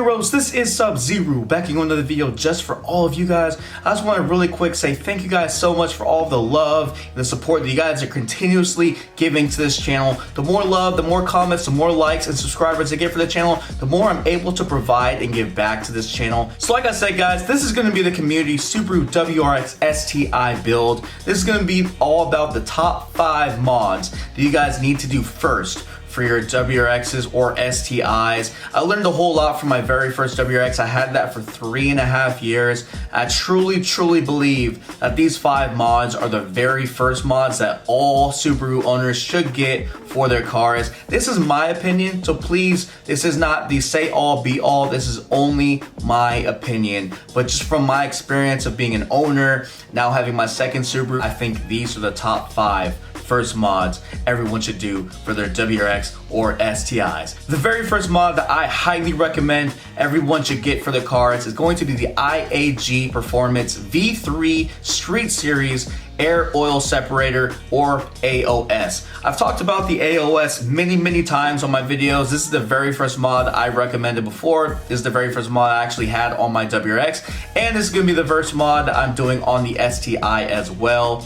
heroes, this is Sub-Zero backing on another video just for all of you guys. I just want to really quick say thank you guys so much for all of the love and the support that you guys are continuously giving to this channel. The more love, the more comments, the more likes and subscribers I get for the channel, the more I'm able to provide and give back to this channel. So like I said guys, this is going to be the community Subaru WRX STI build. This is going to be all about the top 5 mods that you guys need to do first for your WRXs or STIs. I learned a whole lot from my very first WRX. I had that for 3.5 years. I truly believe that these 5 mods are the very first mods that all Subaru owners should get for their cars. This is my opinion, so please, this is not the say all be all. This is only my opinion, but just from my experience of being an owner, now having my second Subaru, I think these are the top 5 first mods everyone should do for their WRX or STIs. The very first mod that I highly recommend everyone should get for their cars is going to be the IAG Performance V3 Street Series Air Oil Separator, or AOS. I've talked about the AOS many times on my videos. This is the very first mod I recommended before. This is the very first mod I actually had on my WRX, and this is going to be the first mod I'm doing on the STI as well.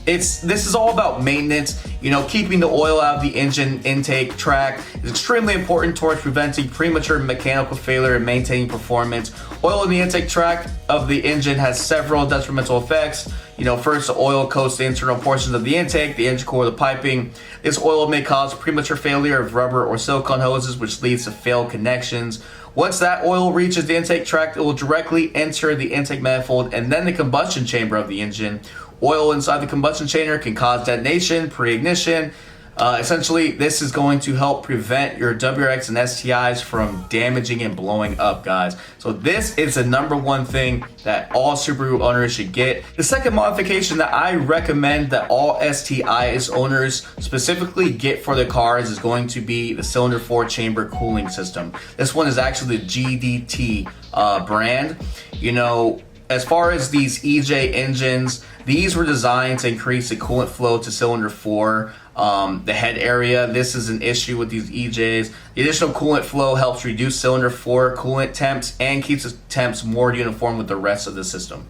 This is all about maintenance. You know, keeping the oil out of the engine intake tract is extremely important towards preventing premature mechanical failure and maintaining performance. Oil in the intake tract of the engine has several detrimental effects. You know, first, the oil coats the internal portions of the intake, the engine core, the piping. This oil may cause premature failure of rubber or silicone hoses, which leads to failed connections. Once that oil reaches the intake tract, it will directly enter the intake manifold and then the combustion chamber of the engine. Oil inside the combustion chamber can cause detonation, pre-ignition. Essentially, this is going to help prevent your WRX and STIs from damaging and blowing up, guys. So this is the #1 thing that all Subaru owners should get. The second modification that I recommend that all STIs owners specifically get for their cars is going to be the cylinder 4 chamber cooling system. This one is actually the GDT brand. You know, as far as these EJ engines, these were designed to increase the coolant flow to cylinder 4, the head area. This is an issue with these EJs. The additional coolant flow helps reduce cylinder 4 coolant temps and keeps the temps more uniform with the rest of the system.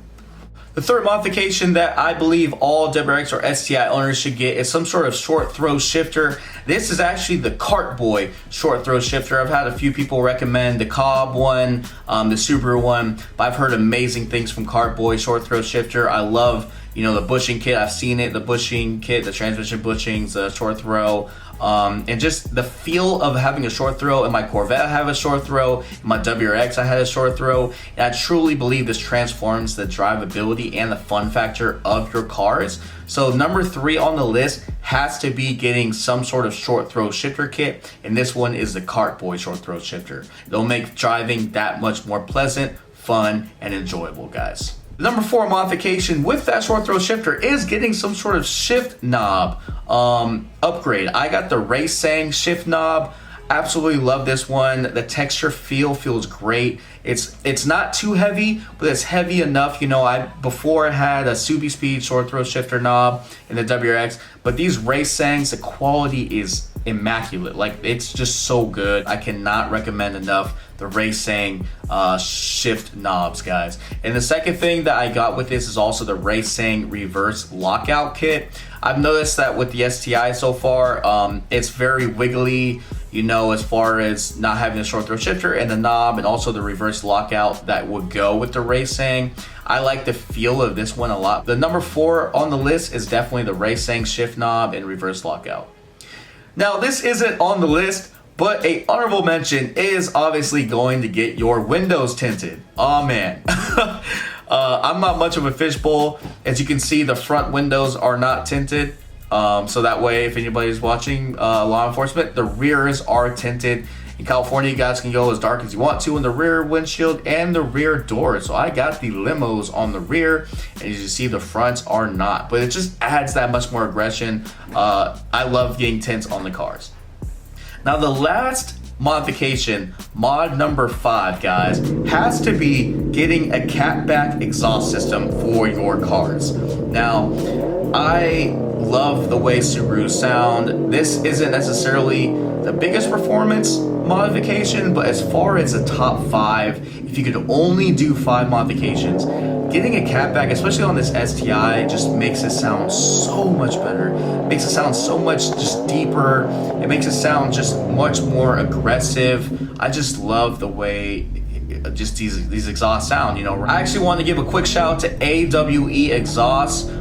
The third modification that I believe all WRX or STI owners should get is some sort of short throw shifter. This is actually the Kartboy short throw shifter. I've had a few people recommend the Cobb one, the Subaru one, but I've heard amazing things from Kartboy short throw shifter. I love, you know, the bushing kit. I've seen it, the bushing kit, the transmission bushings, the short throw. And just the feel of having a short throw. In my Corvette I have a short throw, in my WRX I had a short throw, and I truly believe this transforms the drivability and the fun factor of your cars. So #3 on the list has to be getting some sort of short throw shifter kit, and this one is the Kartboy short throw shifter. It'll make driving that much more pleasant, fun, and enjoyable, guys. The #4 modification with that short throw shifter is getting some sort of shift knob upgrade. I got the Raceseng shift knob. Absolutely love this one. The texture feels great. It's not too heavy, but it's heavy enough. You know, before I had a Subi Speed short throw shifter knob in the WRX, but these Racesengs, the quality is immaculate. Like, it's just so good. I cannot recommend enough the Raceseng shift knobs, guys. And the second thing that I got with this is also the Raceseng Reverse Lockout kit. I've noticed that with the STI so far, it's very wiggly, you know, as far as not having a short throw shifter and the knob, and also the reverse lockout that would go with the Raceseng. I like the feel of this one a lot. The #4 on the list is definitely the Raceseng shift knob and reverse lockout. Now, this isn't on the list, but a honorable mention is obviously going to get your windows tinted. Oh man. I'm not much of a fishbowl. As you can see, the front windows are not tinted. So that way, if anybody's watching law enforcement, the rears are tinted. In California, you guys can go as dark as you want to in the rear windshield and the rear door. So I got the limos on the rear, and as you see, the fronts are not. But it just adds that much more aggression. I love getting tints on the cars. Now, the last modification, mod #5, guys, has to be getting a CatBack exhaust system for your cars. Now, I love the way Subaru sound. This isn't necessarily the biggest performance, modification, but as far as the top 5, if you could only do 5 modifications, getting a CatBack, especially on this STI, just makes it sound so much better. It makes it sound so much just deeper. It makes it sound just much more aggressive. I just love the way just these exhausts sound, you know. I actually want to give a quick shout out to AWE Exhaust.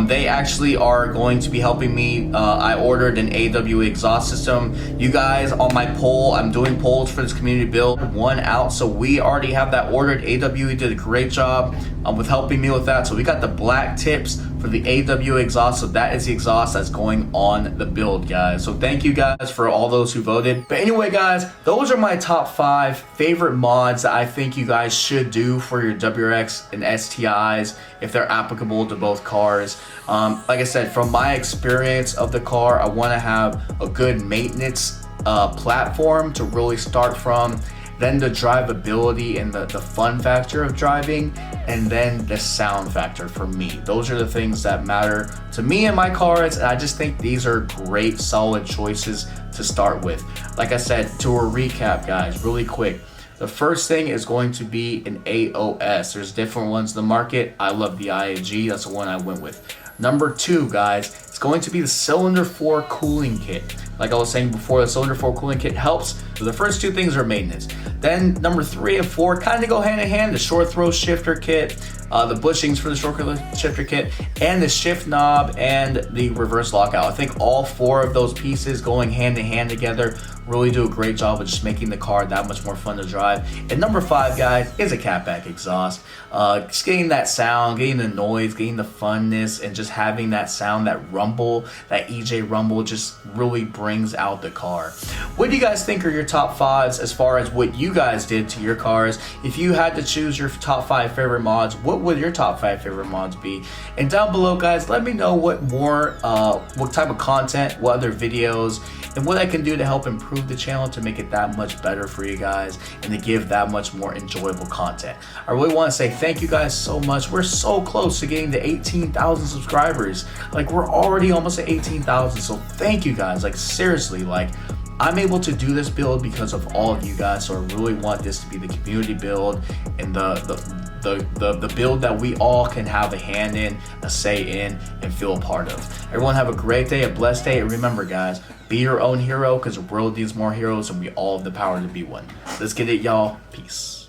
They actually are going to be helping me. I ordered an AWE exhaust system. You guys, on my poll, I'm doing polls for this community build, one out, so we already have that ordered. AWE did a great job with helping me with that. So we got the black tips for the AWE exhaust, so that is the exhaust that's going on the build, guys. So thank you guys for all those who voted. But anyway, guys, those are my top 5 favorite mods that I think you guys should do for your WRX and STIs if they're applicable to both cars. Like I said, from my experience of the car, I want to have a good maintenance platform to really start from, then the drivability and the fun factor of driving, and then the sound factor for me. Those are the things that matter to me and my cars, and I just think these are great, solid choices to start with. Like I said, to a recap, guys, really quick. The first thing is going to be an AOS. There's different ones in the market. I love the IAG. That's the one I went with. Number 2, guys, it's going to be the cylinder 4 cooling kit. Like I was saying before, the cylinder 4 cooling kit helps. So the first 2 things are maintenance. Then number 3 and 4 kind of go hand in hand. The short throw shifter kit, the bushings for the short throw shifter kit, and the shift knob and the reverse lockout. I think all 4 of those pieces going hand in hand together really do a great job of just making the car that much more fun to drive. And number 5, guys, is a CatBack exhaust. Just getting that sound, getting the noise, getting the funness, and just having that sound, that rumble, that EJ rumble just really brings out the car. What do you guys think are your top 5s as far as what you guys did to your cars? If you had to choose your top 5 favorite mods, what would your top 5 favorite mods be? And down below, guys, let me know what type of content, what other videos, and what I can do to help improve the channel to make it that much better for you guys and to give that much more enjoyable content. I really want to say thank you guys so much. We're so close to getting to 18,000 subscribers. Like, we're already almost at 18,000. So thank you guys. Like, seriously, like, I'm able to do this build because of all of you guys. So I really want this to be the community build and the build that we all can have a hand in, a say in, and feel a part of. Everyone have a great day, a blessed day, and remember, guys, be your own hero, because the world needs more heroes and we all have the power to be one. Let's get it, y'all. Peace.